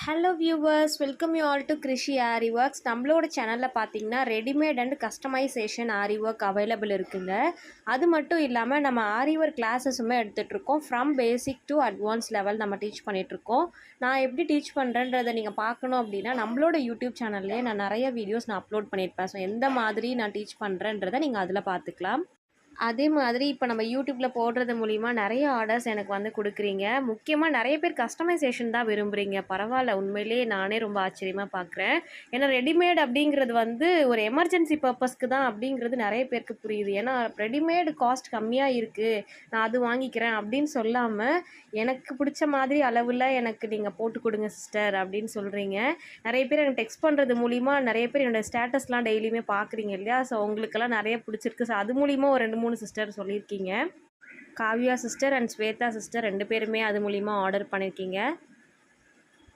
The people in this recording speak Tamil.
Hello viewers, welcome you all to Krushi Aari works. நம்மளோட சேனலில் பார்த்தீங்கன்னா readymade and customization Aari work available இருக்குங்க. அது மட்டும் இல்லாமல் நம்ம ஆரி ஒர்க் கிளாஸஸுமே எடுத்துகிட்ருக்கோம். From basic to advance level நம்ம டீச் பண்ணிகிட்ருக்கோம். நான் எப்படி டீச் பண்ணுறேன்றதை நீங்கள் பார்க்கணும் அப்படின்னா நம்மளோட யூடியூப் சேனல்லே நான் நிறைய வீடியோஸ் நான் அப்லோட் பண்ணியிருப்பேன். ஸோ எந்த மாதிரி நான் டீச் பண்ணுறேன்றதை நீங்கள் அதில் பார்த்துக்கலாம். அதே மாதிரி இப்போ நம்ம யூடியூப்பில் போடுறது மூலிமா நிறைய ஆர்டர்ஸ் எனக்கு வந்து கொடுக்குறீங்க. முக்கியமாக நிறைய பேர் கஸ்டமைசேஷன் தான் விரும்புகிறீங்க. பரவாயில்ல, உண்மையிலேயே நானே ரொம்ப ஆச்சரியமாக பார்க்குறேன். ஏன்னா ரெடிமேட் அப்படிங்கிறது வந்து ஒரு எமர்ஜென்சி பர்பஸ்க்கு தான் அப்படிங்கிறது நிறைய பேருக்கு புரியுது. ஏன்னா ரெடிமேடு காஸ்ட் கம்மியாக இருக்குது, நான் அது வாங்கிக்கிறேன் அப்படின்னு சொல்லாமல் எனக்கு பிடிச்ச மாதிரி அளவில் எனக்கு நீங்கள் போட்டு கொடுங்க சிஸ்டர் அப்படின்னு சொல்கிறீங்க. நிறைய பேர் எனக்கு டெக்ஸ்ட் பண்ணுறது மூலிமா நிறைய பேர் என்னோடய ஸ்டேட்டஸ்லாம் டெய்லியுமே பார்க்குறீங்க இல்லையா? ஸோ உங்களுக்கெல்லாம் நிறைய பிடிச்சிருக்கு. ஸோ அது மூலிமா ஒரு 2-3 சிஸ்டர் சொல்லியிருக்கீங்க. Kavya sister and Swetha sister 2 பேருமே அது மூலிமா ஆர்டர் பண்ணியிருக்கீங்க.